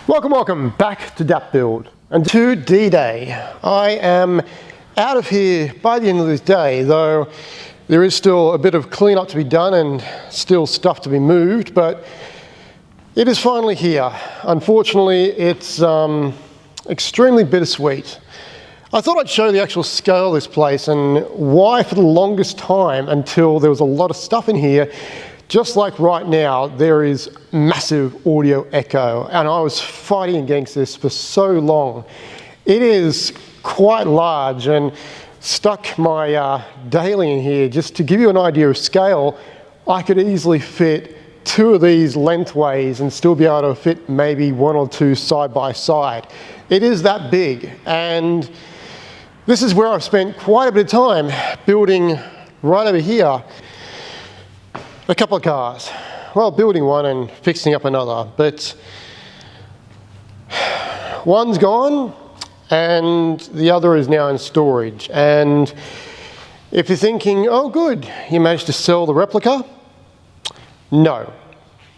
Welcome back to DAP Build and to D-Day. I am out of here by the end of this day, though there is still a bit of cleanup to be done and still stuff to be moved, but it is finally here. Unfortunately, it's extremely bittersweet. I thought I'd show the actual scale of this place and why for the longest time, until there was a lot of stuff in here, just like right now, there is massive audio echo, and I was fighting against this for so long. It is quite large, and stuck my daily in here. Just to give you an idea of scale, I could easily fit two of these lengthways and still be able to fit maybe one or two side by side. It is that big, and this is where I've spent quite a bit of time building right over here. A couple of cars. Well, building one and fixing up another, but one's gone and the other is now in storage. And if you're thinking, oh good, you managed to sell the replica, no,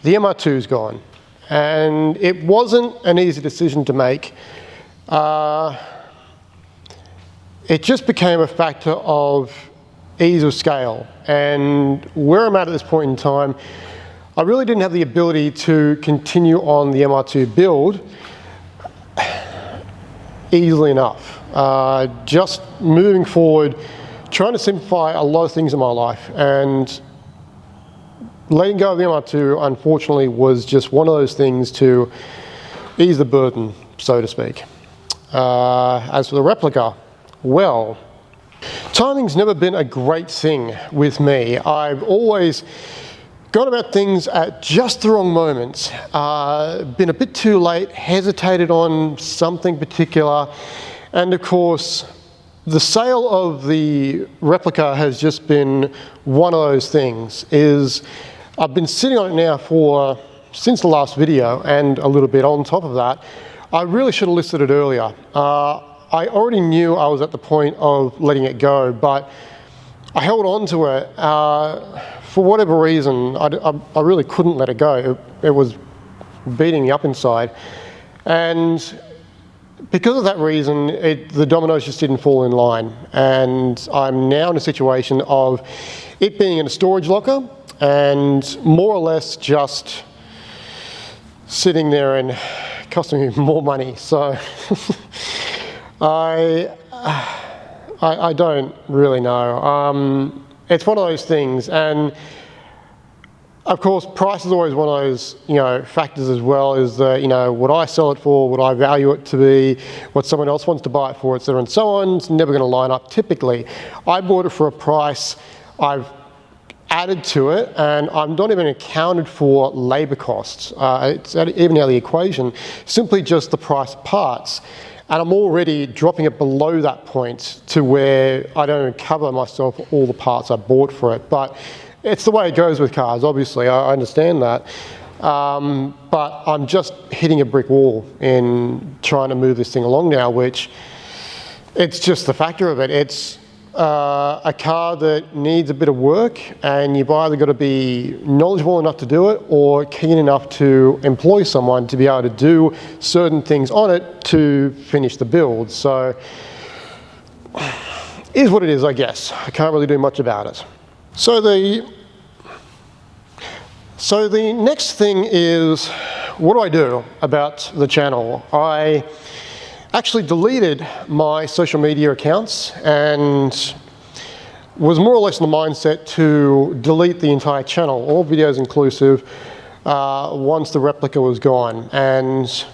the MR2's gone. And it wasn't an easy decision to make. It just became a factor of ease of scale, and where I'm at this point in time, I really didn't have the ability to continue on the MR2 build easily enough. Just moving forward, trying to simplify a lot of things in my life, and letting go of the MR2 unfortunately was just one of those things to ease the burden, so to speak. As for the replica, well, timing's never been a great thing with me. I've always gone about things at just the wrong moments, been a bit too late, hesitated on something particular, and of course the sale of the replica has just been one of those things. I've been sitting on it now since the last video, and a little bit on top of that. I really should have listed it earlier. I already knew I was at the point of letting it go, but I held on to it. For whatever reason, I really couldn't let it go. It was beating me up inside. And because of that reason, the dominoes just didn't fall in line. And I'm now in a situation of it being in a storage locker and more or less just sitting there and costing me more money. So I don't really know. It's one of those things, and of course price is always one of those factors as well. Is that what I sell it for, what I value it to be, what someone else wants to buy it for, etc. and so on. It's never going to line up typically. I bought it for a price. I've added to it, and I'm not even accounted for labour costs. It's even out of the equation. Simply just the price of parts. And I'm already dropping it below that point to where I don't cover myself for all the parts I bought for it. But it's the way it goes with cars, obviously, I understand that. But I'm just hitting a brick wall in trying to move this thing along now, which it's just the factor of it. It's a car that needs a bit of work, and you've either got to be knowledgeable enough to do it or keen enough to employ someone to be able to do certain things on it to finish the build. So it is what it is, I guess. I can't really do much about it. So the next thing is, what do I do about the channel? I actually deleted my social media accounts and was more or less in the mindset to delete the entire channel, all videos inclusive, once the replica was gone. And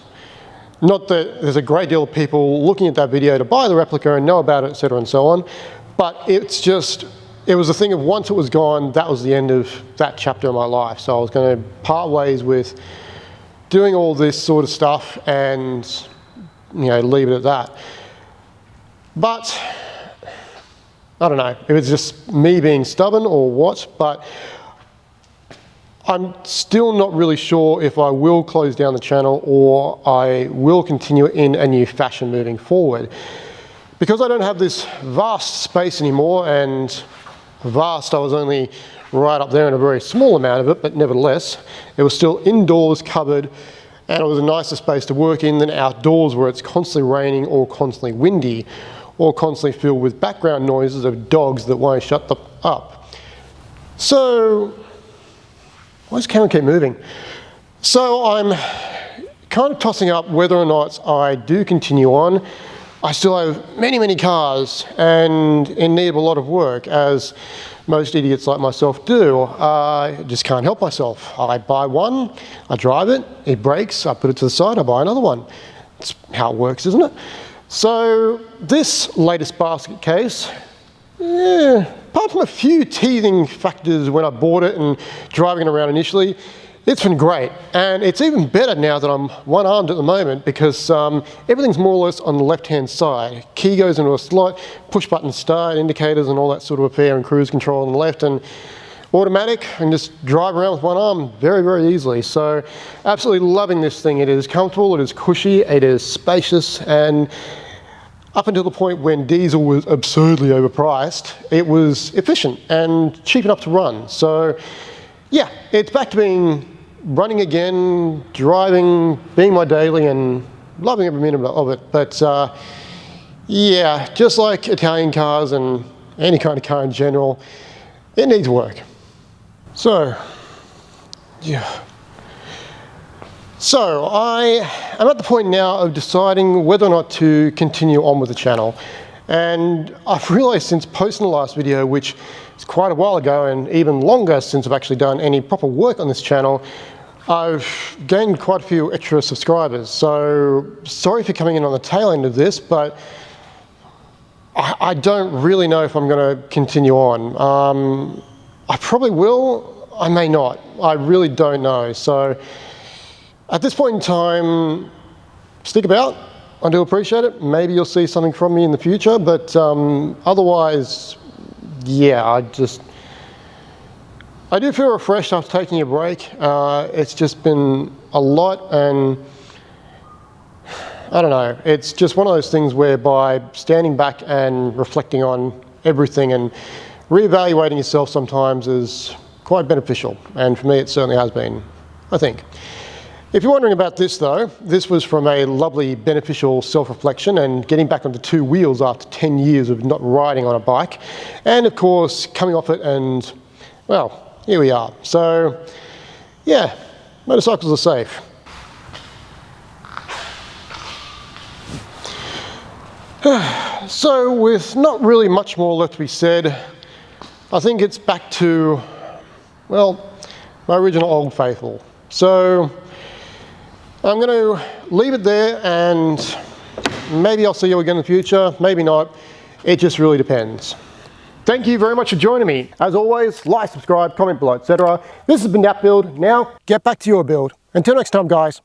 not that there's a great deal of people looking at that video to buy the replica and know about it, etc. and so on, but it was a thing of once it was gone, that was the end of that chapter of my life. So I was going to part ways with doing all this sort of stuff and leave it at that. But I don't know if it's just me being stubborn or what, but I'm still not really sure if I will close down the channel or I will continue in a new fashion moving forward. Because I don't have this vast space anymore, and vast, I was only right up there in a very small amount of it, but nevertheless, it was still indoors, covered, and it was a nicer space to work in than outdoors where it's constantly raining or constantly windy or constantly filled with background noises of dogs that won't shut up. So, why does the camera keep moving? So I'm kind of tossing up whether or not I do continue on. I still have many cars and in need of a lot of work, as most idiots like myself do. I just can't help myself. I buy one, I drive it, it breaks, I put it to the side, I buy another one. That's how it works, isn't it? So this latest basket case, apart from a few teething factors when I bought it and driving it around initially, it's been great. And it's even better now that I'm one-armed at the moment because everything's more or less on the left-hand side. Key goes into a slot, push-button start, indicators and all that sort of affair, and cruise control on the left, and automatic, and just drive around with one arm very easily. So absolutely loving this thing. It is comfortable, it is cushy, it is spacious, and up until the point when diesel was absurdly overpriced, it was efficient and cheap enough to run. So yeah, it's back to being running again, driving, being my daily, and loving every minute of it. But yeah, just like Italian cars and any kind of car in general, it needs work. So, yeah. So I am at the point now of deciding whether or not to continue on with the channel. And I've realized since posting the last video, which is quite a while ago and even longer since I've actually done any proper work on this channel, I've gained quite a few extra subscribers. So sorry for coming in on the tail end of this, but I don't really know if I'm going to continue on. I probably will, I may not. I really don't know. So at this point in time, stick about. I do appreciate it. Maybe you'll see something from me in the future, but otherwise, yeah, I do feel refreshed after taking a break. It's just been a lot, and I don't know, it's just one of those things whereby standing back and reflecting on everything and reevaluating yourself sometimes is quite beneficial, and for me it certainly has been, I think. If you're wondering about this though, this was from a lovely beneficial self-reflection and getting back onto two wheels after 10 years of not riding on a bike, and of course coming off it, and well, here we are. So yeah, motorcycles are safe. So with not really much more left to be said, I think it's back to, well, my original Old Faithful. So I'm going to leave it there, and maybe I'll see you again in the future, maybe not. It just really depends. Thank you very much for joining me. As always, like, subscribe, comment below, etc. This has been That Build. Now, get back to your build. Until next time, guys.